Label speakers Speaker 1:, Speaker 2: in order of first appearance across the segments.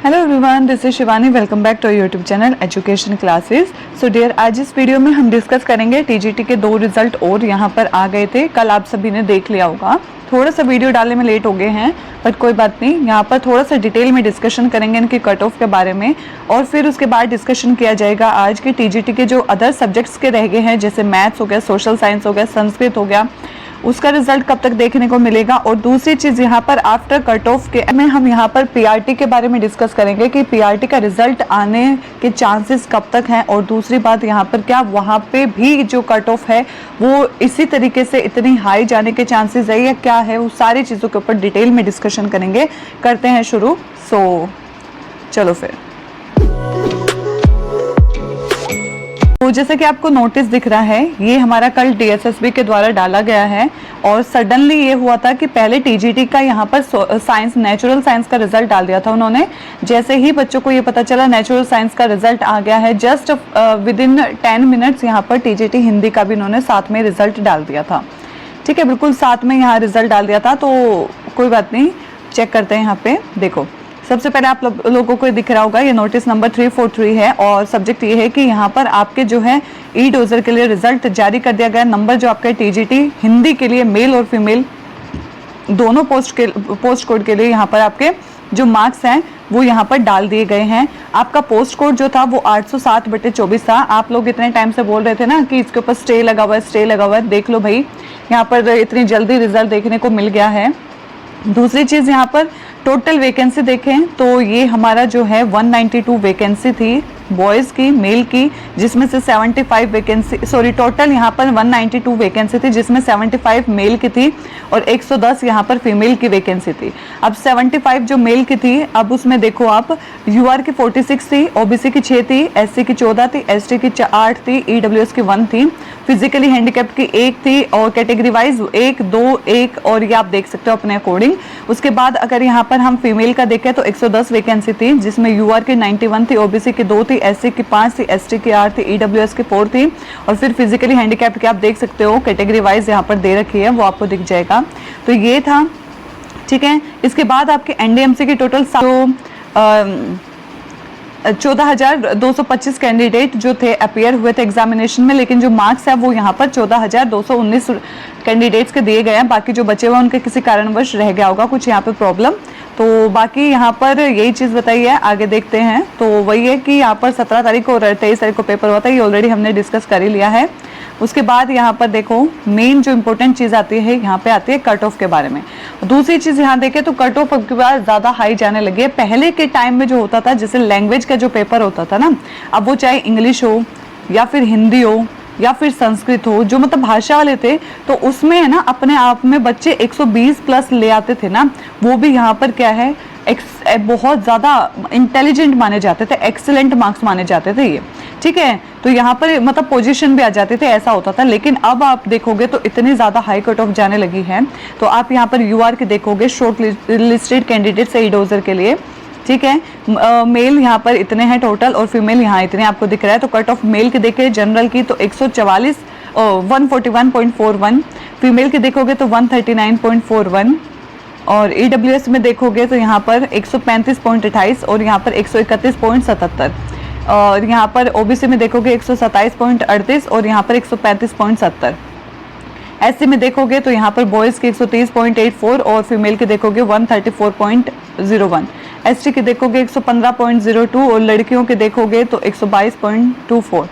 Speaker 1: Hello everyone, this is Shivani. Welcome back to YouTube channel education classes. So dear, आज इस video में हम discuss करेंगे टीजीटी के 2 रिजल्ट और यहाँ पर आ गए थे। कल आप सभी ने देख लिया होगा। थोड़ा सा वीडियो डालने में लेट हो गए हैं, बट कोई बात नहीं। यहाँ पर थोड़ा सा डिटेल में डिस्कशन करेंगे इनकी कट ऑफ के बारे में, और फिर उसके बाद डिस्कशन किया जाएगा आज के टीजीटी के जो अदर सब्जेक्ट्स के रह गए हैं, जैसे मैथ्स हो गया, सोशल साइंस हो गया, संस्कृत हो गया, उसका रिजल्ट कब तक देखने को मिलेगा। और दूसरी चीज़ यहाँ पर आफ्टर कट ऑफ के में हम यहाँ पर पीआरटी के बारे में डिस्कस करेंगे कि पीआरटी का रिजल्ट आने के चांसेस कब तक हैं। और दूसरी बात यहाँ पर क्या वहाँ पे भी जो कट ऑफ है वो इसी तरीके से इतनी हाई जाने के चांसेस है या क्या है, वो सारी चीज़ों के ऊपर डिटेल में डिस्कशन करेंगे। करते हैं शुरू। सो चलो फिर। तो जैसे कि आपको नोटिस दिख रहा है, ये हमारा कल डीएसएसबी के द्वारा डाला गया है। और सडनली ये हुआ था कि पहले टीजीटी का यहाँ पर साइंस, नेचुरल साइंस का रिजल्ट डाल दिया था उन्होंने। जैसे ही बच्चों को ये पता चला नेचुरल साइंस का रिजल्ट आ गया है, जस्ट विद इन 10 मिनट्स यहाँ पर टीजीटी हिंदी का भी इन्होंने साथ में रिजल्ट डाल दिया था। ठीक है, बिल्कुल साथ में यहाँ रिजल्ट डाल दिया था। तो कोई बात नहीं, चेक करते हैं। यहाँ पे देखो, सबसे पहले आप लोगों को दिख रहा होगा, ये नोटिस नंबर 343 है और सब्जेक्ट ये है कि यहाँ पर आपके जो है ई डोजर के लिए रिजल्ट जारी कर दिया गया। नंबर जो आपका टीजीटी हिंदी के लिए मेल और फीमेल दोनों पोस्ट कोड के लिए यहाँ पर आपके जो मार्क्स हैं वो यहाँ पर डाल दिए गए हैं। आपका पोस्ट कोड जो था वो 807/24 था। आप लोग इतने टाइम से बोल रहे थे ना कि इसके ऊपर स्टे लगा हुआ है, स्टे लगा हुआ है। देख लो भाई, यहाँ पर इतनी जल्दी रिजल्ट देखने को मिल गया है। दूसरी चीज़, यहाँ पर टोटल वैकेंसी देखें तो ये हमारा जो है 192 वैकेंसी थी बॉयज़ की, मेल की, जिसमें से 75 वैकेंसी, सॉरी टोटल यहाँ पर 192 वैकेंसी थी, जिसमें 75 मेल की थी और 110 यहाँ पर फीमेल की वैकेंसी थी। अब 75 जो मेल की थी, अब उसमें देखो आप, यूआर की 46 थी, ओबीसी की 6 थी, एससी की 14 थी, एसटी की 8 थी, ईडब्ल्यूएस की 1 थी, फिजिकली हैंडीकैप्ड की 1 थी, और कैटेगरी वाइज 1, 2, 1, और ये आप देख सकते हो अपने अकॉर्डिंग। उसके बाद अगर यहाँ पर हम फीमेल का देखें तो 110 वैकेंसी थी, जिसमें यूआर की 91 थी, ओबीसी की 2 थी, एससी की 5 थी, एसटी की 8 थी, ईडब्ल्यूएस की 4 थी, और फिर फिजिकली हैंडीकैप्ड के आप देख सकते हो कैटेगरी वाइज यहाँ पर दे रखी है, वो आपको दिख जाएगा। तो ये था, ठीक है। इसके बाद आपके एनडीएमसी की टोटल 14,225 कैंडिडेट जो थे अपियर हुए थे एग्जामिनेशन में, लेकिन जो मार्क्स है वो यहाँ पर 14,219 कैंडिडेट्स के दिए गए हैं। बाकी जो बचे हुए उनके किसी कारणवश रह गया होगा कुछ यहाँ पे प्रॉब्लम। तो बाकी यहाँ पर यही चीज़ बताई है, आगे देखते हैं। तो वही है कि यहाँ पर 17 तारीख को और 23 तारीख को पेपर हुआ था, ये ऑलरेडी हमने डिस्कस कर ही लिया है। उसके बाद यहाँ पर देखो, मेन जो इंपॉर्टेंट चीज़ आती है यहाँ पे आती है कट ऑफ के बारे में। दूसरी चीज़ यहाँ देखें तो कट ऑफ अब के बाद ज़्यादा हाई जाने लगी है। पहले के टाइम में जो होता था, जैसे लैंग्वेज का जो पेपर होता था ना, अब वो चाहे इंग्लिश हो या फिर हिंदी हो या फिर संस्कृत हो, जो मतलब भाषा वाले थे, तो उसमें है ना अपने आप में बच्चे 120 प्लस ले आते थे ना। वो भी यहाँ पर क्या है, बहुत ज़्यादा इंटेलिजेंट माने जाते थे, एक्सीलेंट मार्क्स माने जाते थे ये, ठीक है। तो यहाँ पर मतलब पोजीशन भी आ जाते थे, ऐसा होता था। लेकिन अब आप देखोगे तो इतनी ज़्यादा हाई कट ऑफ जाने लगी है। तो आप यहाँ पर यूआर के देखोगे, शॉर्ट लिस्टेड कैंडिडेट्स है ई डोजर के लिए, ठीक है। मेल यहाँ पर इतने हैं टोटल और फीमेल यहाँ इतने आपको दिख रहा है। तो कट ऑफ मेल के देखे जनरल की तो 141.41, फीमेल की देखोगे तो 139.41, और ईडब्ल्यूएस में देखोगे तो यहाँ पर 135.28 और यहाँ पर 131.77, और यहाँ पर ओबीसी में देखोगे 127.38 और यहाँ पर 135.70। एससी में देखोगे तो यहाँ पर बॉयज़ की 130.84 और फीमेल की देखोगे 134.01, एसटी की देखोगे 115.02 और लड़कियों के देखोगे तो 122.24।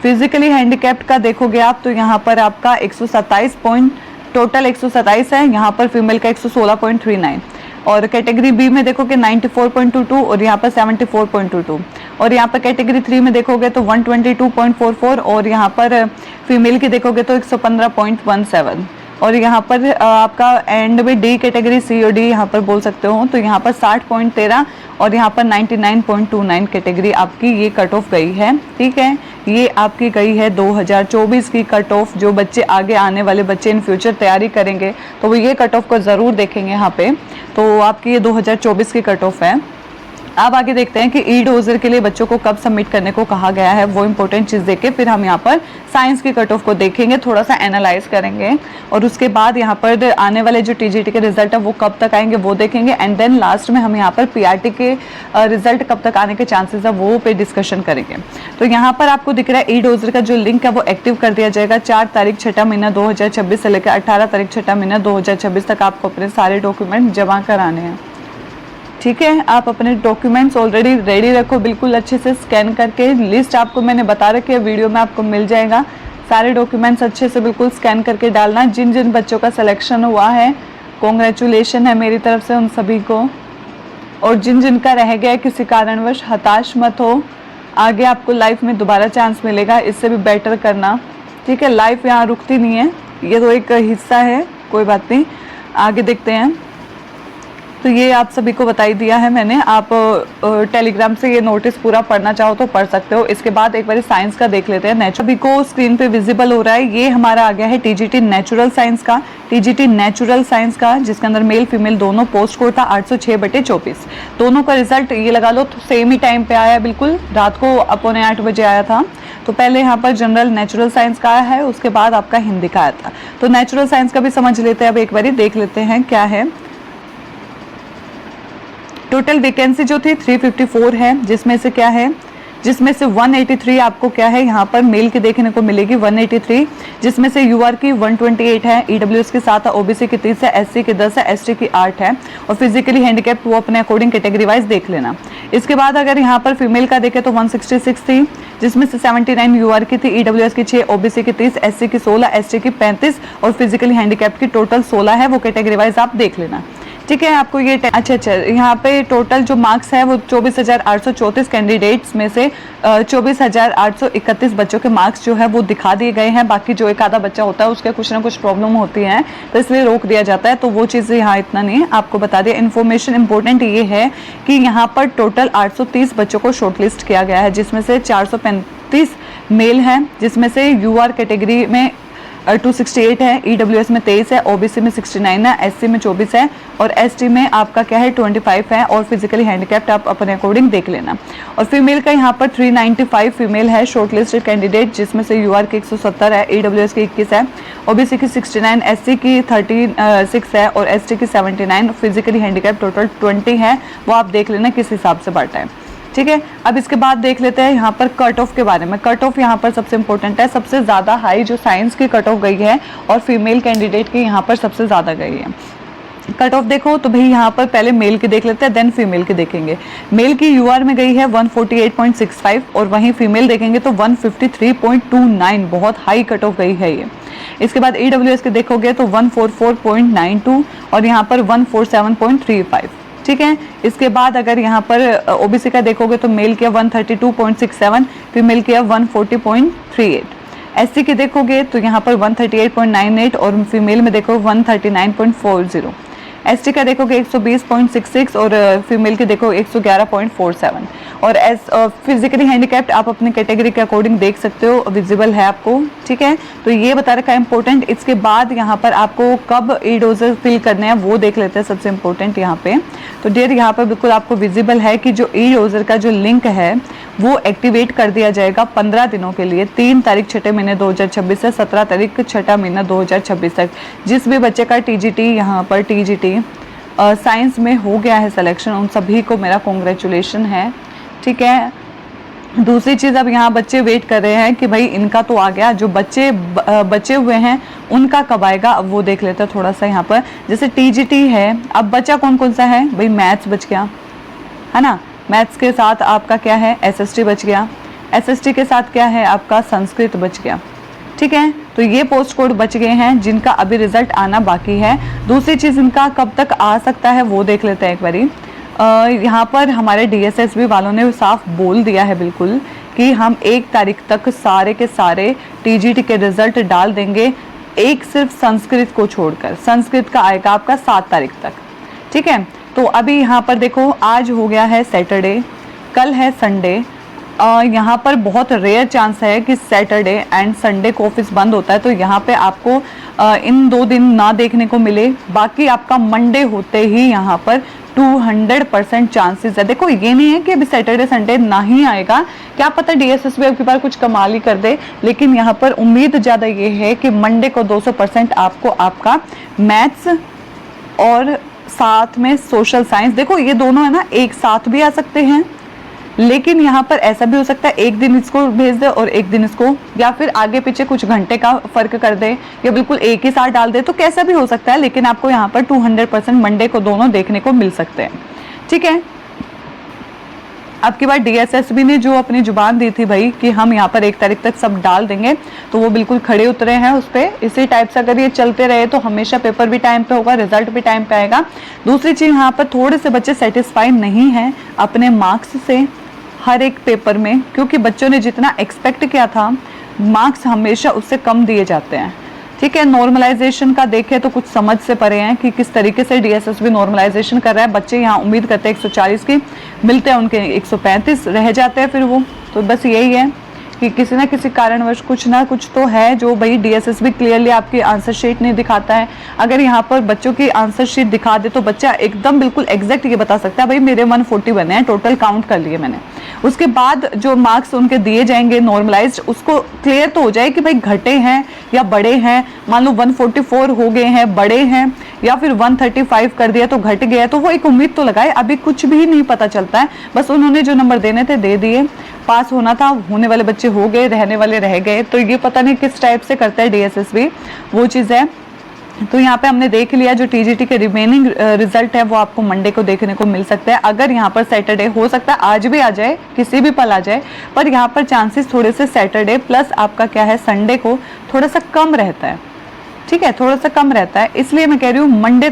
Speaker 1: फिजिकली हैंडीकैप्ड का देखोगे आप तो यहाँ पर आपका 127 टोटल 127 है, यहाँ पर फीमेल का 116.39, और कैटेगरी बी में देखोगे 94.22 और यहाँ पर 74.22, और यहाँ पर कैटेगरी 3 में देखोगे तो 122.44 और यहाँ पर फीमेल की देखोगे तो 115.17, और यहाँ पर आपका एंड में डी कैटेगरी सी और डी यहाँ पर बोल सकते हो, तो यहाँ पर 60.13 और यहाँ पर 99.29 कैटेगरी आपकी ये कट ऑफ गई है, ठीक है। ये आपकी गई है 2024 की कट ऑफ। जो बच्चे आगे आने वाले बच्चे इन फ्यूचर तैयारी करेंगे तो वो ये कट ऑफ को ज़रूर देखेंगे यहाँ पे। तो आपकी ये 2024 की कट ऑफ है। अब आगे देखते हैं कि ई डोजर के लिए बच्चों को कब सबमिट करने को कहा गया है, वो इंपॉर्टेंट चीज देख के फिर हम यहाँ पर साइंस की कट ऑफ को देखेंगे, थोड़ा सा एनालाइज करेंगे और उसके बाद यहाँ पर आने वाले जो टीजीटी के रिजल्ट है वो कब तक आएंगे वो देखेंगे एंड देन लास्ट में हम यहाँ पर पीआरटी के रिजल्ट कब तक आने के चांसेस है वो पे डिस्कशन करेंगे। तो यहाँ पर आपको दिख रहा है ई डोजर का जो लिंक है वो एक्टिव कर दिया जाएगा 4 तारीख 6 महीना 2026 से लेकर 18 तारीख 6 महीना 2026 तक आपको अपने सारे डॉक्यूमेंट जमा कराने हैं। ठीक है, आप अपने डॉक्यूमेंट्स ऑलरेडी रेडी रखो, बिल्कुल अच्छे से स्कैन करके। लिस्ट आपको मैंने बता रखी है, वीडियो में आपको मिल जाएगा। सारे डॉक्यूमेंट्स अच्छे से बिल्कुल स्कैन करके डालना। जिन जिन बच्चों का सिलेक्शन हुआ है कॉन्ग्रेचुलेशन है मेरी तरफ से उन सभी को, और जिन जिन का रह गया किसी कारणवश हताश मत हो, आगे आपको लाइफ में दोबारा चांस मिलेगा, इससे भी बेटर करना। ठीक है, लाइफ यहाँ रुकती नहीं है, ये तो एक हिस्सा है, कोई बात नहीं। आगे देखते हैं। तो ये आप सभी को बता ही दिया है मैंने, आप टेलीग्राम से ये नोटिस पूरा पढ़ना चाहो तो पढ़ सकते हो। इसके बाद एक बार साइंस का देख लेते हैं। नेचुरल सभी को स्क्रीन पे विजिबल हो रहा है, ये हमारा आ गया है टीजीटी नेचुरल साइंस का। टीजीटी नेचुरल साइंस का जिसके अंदर मेल फीमेल दोनों पोस्ट कोड था 806/24। दोनों का रिजल्ट ये लगा लो तो सेम ही टाइम पे आया, बिल्कुल रात को 8:45 बजे आया था। तो पहले यहाँ पर जनरल नेचुरल साइंस का आया है, उसके बाद आपका हिंदी का आया था। तो नेचुरल साइंस का भी समझ लेते हैं, अब एक बार देख लेते हैं क्या है। टोटल वैकेंसी जो थी 354 है, जिसमें से क्या है, जिसमें से 183 आपको क्या है यहाँ पर मेल की देखने को मिलेगी 183, जिसमें से यूआर की 128 है, ईडब्ल्यूएस के 7 है, ओबीसी की 30 है, एससी की 10 है, एसटी की 8 है और फिजिकली हैंडीकैप वो अपने अकॉर्डिंग कैटेगरी वाइज देख लेना। इसके बाद अगर यहाँ पर फीमेल का देखें तो 166 थी, जिसमें से 79 यूआर की थी, ईडब्ल्यूएस की 6, ओबीसी की 30, एससी की 16, एसटी की 35 और फिजिकली हैंडीकैप की टोटल 16 है, वो कैटेगरी वाइज आप देख लेना। ठीक है, आपको ये अच्छा यहाँ पे टोटल जो मार्क्स है वो 24,834 कैंडिडेट्स में से 24,831 बच्चों के मार्क्स जो है वो दिखा दिए गए हैं। बाकी जो एक आधा बच्चा होता है उसके कुछ ना कुछ प्रॉब्लम होती है तो इसलिए रोक दिया जाता है, तो वो चीज़ यहाँ इतना नहीं है, आपको बता दिया। इन्फॉर्मेशन इंपॉर्टेंट ये है कि यहाँ पर टोटल 830 बच्चों को शॉर्टलिस्ट किया गया है, जिसमें से 435 मेल हैं, जिसमें से यूआर कैटेगरी में 268 है, ईडब्ल्यूएस में 23 है, ओबीसी में 69 है, एससी में 24 है और एसटी में आपका क्या है 25 है और फिजिकली हैंडीकैप्ड आप अपने अकॉर्डिंग देख लेना। और फीमेल का यहाँ पर 395 फीमेल है शॉर्टलिस्टेड कैंडिडेट, जिसमें से यूआर की 170 है, ईडब्ल्यूएस की 21 है, ओबीसी की 69, एससी की 36 है और एसटी की 79, फिजिकली हैंडीकैप्ड टोटल 20 है, वो आप देख लेना किस हिसाब से बांटा है। ठीक है, अब इसके बाद देख लेते हैं यहाँ पर कट ऑफ के बारे में। कट ऑफ यहाँ पर सबसे इंपॉर्टेंट है, सबसे ज़्यादा हाई जो साइंस की कट ऑफ गई है और फीमेल कैंडिडेट की यहाँ पर सबसे ज़्यादा गई है। कट ऑफ देखो तो भाई यहाँ पर पहले मेल की देख लेते हैं, देन फीमेल की देखेंगे। मेल की यूआर में गई है 148.65 और वहीं फीमेल देखेंगे तो 153.29, बहुत हाई कट ऑफ गई है ये। इसके बाद ईडब्ल्यूएस के देखोगे तो 144.92 और यहाँ पर 147.35। ठीक है, इसके बाद अगर यहाँ पर ओबीसी का देखोगे तो मेल किया 132.67, फीमेल किया 140.38। एससी की देखोगे तो यहाँ पर 138.98 और फीमेल में देखो 139.40। एसटी का देखोगे 120.66 और फीमेल की देखो 111.47। और फिजिकली हैंडीकैप्ड आप अपनी कैटेगरी के अकॉर्डिंग देख सकते हो, विजिबल है आपको। ठीक है, तो ये बता रखा है इंपॉर्टेंट। इसके बाद यहाँ पर आपको कब ई डोजेस फिल करने हैं वो देख लेते हैं, सबसे इंपॉर्टेंट यहाँ पे। तो डियर यहाँ पर बिल्कुल आपको विजिबल है कि जो ई डोजर का जो लिंक है वो एक्टिवेट कर दिया जाएगा 15 दिनों के लिए, 3 तारीख 6 महीने 2026 से 17 तारीख 6 महीना 2026 तक। जिस भी बच्चे का टीजीटी यहाँ पर टीजीटी साइंस में हो गया है सिलेक्शन, उन सभी को मेरा कॉन्ग्रेचुलेशन है। ठीक है, दूसरी चीज़ अब यहाँ बच्चे वेट कर रहे हैं कि भाई इनका तो आ गया, जो बच्चे बचे हुए हैं उनका कब आएगा, अब वो देख लेते हैं थोड़ा सा। यहाँ पर जैसे टीजीटी है, अब बचा कौन कौन सा है भाई, मैथ्स बच गया है ना, मैथ्स के साथ आपका क्या है एसएसटी बच गया, एसएसटी के साथ क्या है आपका संस्कृत बच गया। ठीक है, तो ये पोस्ट कोड बच गए हैं जिनका अभी रिजल्ट आना बाकी है। दूसरी चीज़ इनका कब तक आ सकता है वो देख लेते हैं एक बारी। यहाँ पर हमारे डीएसएसबी वालों ने साफ बोल दिया है बिल्कुल कि हम 1 तारीख तक सारे के सारे टीजीटी के रिजल्ट डाल देंगे, एक सिर्फ संस्कृत को छोड़कर। संस्कृत का आएगा आपका 7 तारीख तक। ठीक है, तो अभी यहाँ पर देखो आज हो गया है सैटरडे, कल है संडे। यहाँ पर बहुत रेयर चांस है कि सैटरडे एंड संडे को ऑफिस बंद होता है, तो यहाँ पे आपको इन 2 दिन ना देखने को मिले। बाकी आपका मंडे होते ही यहाँ पर 200% चांसेस है। देखो ये नहीं है कि अभी सैटरडे संडे नहीं आएगा, क्या पता डीएसएसबी आपके पास कुछ कमाल ही कर दे, लेकिन यहाँ पर उम्मीद ज़्यादा ये है कि मंडे को 200% आपको आपका मैथ्स और साथ में सोशल साइंस, देखो ये दोनों है ना एक साथ भी आ सकते हैं, लेकिन यहाँ पर ऐसा भी हो सकता है एक दिन इसको भेज दे और एक दिन इसको, या फिर आगे पीछे कुछ घंटे का फर्क कर दे, या बिल्कुल एक ही साथ डाल दे, तो कैसा भी हो सकता है, लेकिन आपको यहाँ पर 200% मंडे को दोनों देखने को मिल सकते हैं। ठीक है, अब की बार डीएसएसबी ने जो अपनी जुबान दी थी भाई कि हम यहाँ पर 1 तारीख तक सब डाल देंगे, तो वो बिल्कुल खड़े उतरे हैं उस पर। इसी टाइप से अगर ये चलते रहे तो हमेशा पेपर भी टाइम पे होगा, रिजल्ट भी टाइम पे आएगा। दूसरी चीज़, यहाँ पर थोड़े से बच्चे सेटिस्फाई नहीं हैं अपने मार्क्स से हर एक पेपर में, क्योंकि बच्चों ने जितना एक्सपेक्ट किया था मार्क्स हमेशा उससे कम दिए जाते हैं। ठीक है, नॉर्मलाइजेशन का देखें तो कुछ समझ से परे हैं कि किस तरीके से डीएसएसबी नॉर्मलाइजेशन कर रहा है। बच्चे यहाँ उम्मीद करते हैं 140 की, मिलते हैं उनके 135 रह जाते हैं फिर वो। तो बस यही है कि किसी ना किसी कारणवश कुछ ना कुछ तो है जो भाई डीएसएसबी क्लियरली आपकी आंसर शीट नहीं दिखाता है। अगर यहाँ पर बच्चों की आंसर शीट दिखा दे तो बच्चा एकदम बिल्कुल एग्जैक्ट ये बता सकता है भाई मेरे 140 बने हैं, टोटल काउंट कर लिए मैंने। उसके बाद जो मार्क्स उनके दिए जाएंगे नॉर्मलाइज्ड, उसको क्लियर तो हो जाए कि भाई घटे हैं या बड़े हैं। मान लो 144 हो गए हैं, बड़े हैं, या फिर 135 कर दिया तो घट गया, तो वो एक उम्मीद तो लगाए। अभी कुछ भी नहीं पता चलता है, बस उन्होंने जो नंबर देने थे दे दिए, पास होना था होने वाले बच्चे हो गए, रहने वाले रह गए। तो ये पता नहीं किस टाइप से करता है डीएसएसबी, वो चीज़ है। तो यहाँ पे हमने देख लिया जो टीजीटी के रिमेनिंग रिजल्ट है वो आपको मंडे को देखने को मिल सकता है। अगर यहाँ पर सैटरडे, हो सकता है आज भी आ जाए, किसी भी पल आ जाए, पर यहाँ पर चांसेस थोड़े से सैटरडे प्लस आपका क्या है संडे को थोड़ा सा कम रहता है। ठीक है, थोड़ा सा कम रहता है, इसलिए मैं कह रही हूँ मंडे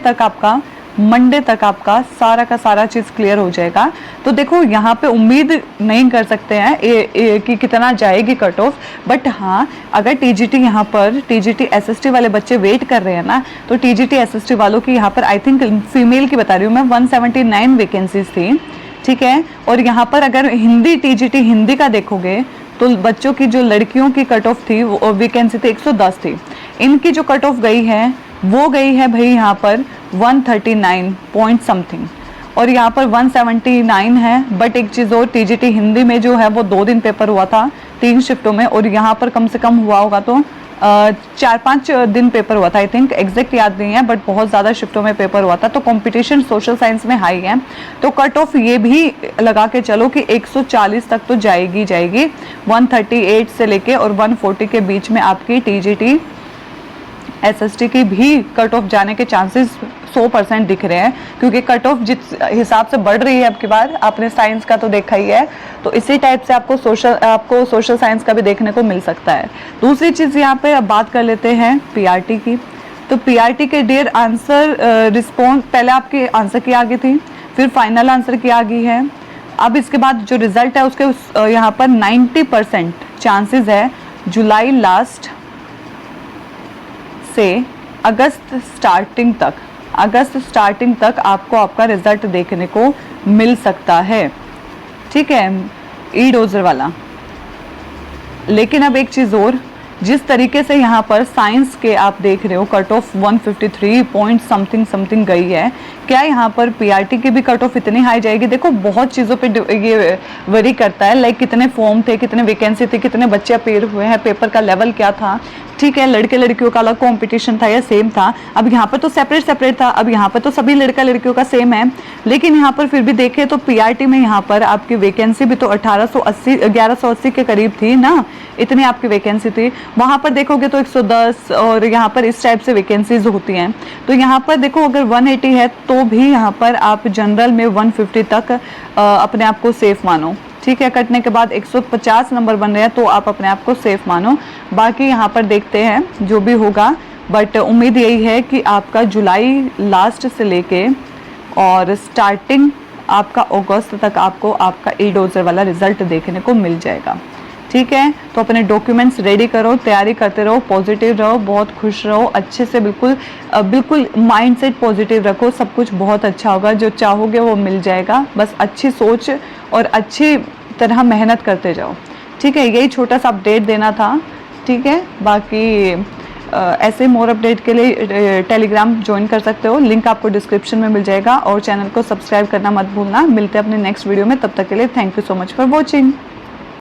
Speaker 1: तक आपका सारा का सारा चीज़ क्लियर हो जाएगा। तो देखो यहाँ पे उम्मीद नहीं कर सकते हैं कि कितना जाएगी कट ऑफ, बट हाँ अगर टीजीटी यहाँ पर टीजीटी एसएसटी वाले बच्चे वेट कर रहे हैं ना, तो टीजीटी एसएसटी वालों की यहाँ पर आई थिंक फीमेल की बता रही हूँ मैं 179 वैकेंसीज थी। ठीक है, और यहाँ पर अगर हिंदी टीजीटी हिंदी का देखोगे तो बच्चों की जो लड़कियों की कट ऑफ थी वो वैकेंसी थी 110 थी। इनकी जो कट ऑफ गई है वो गई है भाई यहाँ पर 139 पॉइंट समथिंग, और यहाँ पर 179 है। बट एक चीज़ और, टीजीटी हिंदी में जो है वो 2 दिन पेपर हुआ था 3 शिफ्टों में, और यहाँ पर कम से कम हुआ होगा तो 4-5 दिन पेपर हुआ था, आई थिंक एग्जैक्ट याद नहीं है, बट बहुत ज़्यादा शिफ्टों में पेपर हुआ था। तो कंपटीशन सोशल साइंस में हाई है, तो कट ऑफ ये भी लगा के चलो कि 140 तक तो जाएगी 138 से लेके और 140 के बीच में आपकी टीजीटी एसएसटी की भी कट ऑफ जाने के चांसेस 100% दिख रहे हैं, क्योंकि कट ऑफ जिस हिसाब से बढ़ रही है अब की बार, आपने साइंस का तो देखा ही है, तो इसी टाइप से आपको सोशल साइंस का भी देखने को मिल सकता है। दूसरी चीज़ यहाँ पे अब बात कर लेते हैं पीआरटी की। तो पीआरटी के डियर आंसर रिस्पॉन्स, पहले आपके आंसर की आ गई थी, फिर फाइनल आंसर की आ गई है। अब इसके बाद जो रिजल्ट है उसके यहाँ पर 90% चांसेस है जुलाई लास्ट से अगस्त स्टार्टिंग तक आपको आपका रिजल्ट देखने को मिल सकता है। ठीक है, ई डोजर वाला। लेकिन अब एक चीज़ और, जिस तरीके से यहाँ पर साइंस के आप देख रहे हो कट ऑफ 153 पॉइंट समथिंग गई है, क्या यहाँ पर पीआरटी की भी कट ऑफ इतनी हाई जाएगी? देखो बहुत चीज़ों पे ये वेरी करता है, लाइक कितने फॉर्म थे, कितने वैकेंसी थी, कितने बच्चे अपेयर हुए हैं, पेपर का लेवल क्या था। ठीक है, लड़के लड़कियों का अलग कंपटीशन था या सेम था? अब यहाँ पर तो सेपरेट था, अब यहाँ पर तो सभी लड़का लड़कियों का सेम है, लेकिन यहाँ पर फिर भी देखें तो पीआरटी में यहाँ पर आपकी वैकेंसी भी तो 1180 के करीब थी ना, इतनी आपकी वैकेंसी थी। वहाँ पर देखोगे तो 110 और यहाँ पर इस टाइप से वैकेंसीज होती हैं। तो यहाँ पर देखो अगर 180 है तो भी यहाँ पर आप जनरल में 150 तक अपने आप को सेफ मानो। ठीक है, कटने के बाद 150 नंबर बन रहे हैं तो आप अपने आप को सेफ मानो। बाकी यहाँ पर देखते हैं जो भी होगा, बट उम्मीद यही है कि आपका जुलाई लास्ट से लेके और स्टार्टिंग आपका अगस्त तक आपको आपका ई डोजर वाला रिजल्ट देखने को मिल जाएगा। ठीक है, तो अपने डॉक्यूमेंट्स रेडी करो, तैयारी करते रहो, पॉजिटिव रहो, बहुत खुश रहो, अच्छे से बिल्कुल माइंडसेट पॉजिटिव रखो, सब कुछ बहुत अच्छा होगा, जो चाहोगे वो मिल जाएगा। बस अच्छी सोच और अच्छी तरह मेहनत करते जाओ। ठीक है, यही छोटा सा अपडेट देना था। ठीक है, बाकी ऐसे मोर अपडेट के लिए टेलीग्राम ज्वाइन कर सकते हो, लिंक आपको डिस्क्रिप्शन में मिल जाएगा। और चैनल को सब्सक्राइब करना मत भूलना। मिलते हैं अपने नेक्स्ट वीडियो में, तब तक के लिए thank you so much for watching.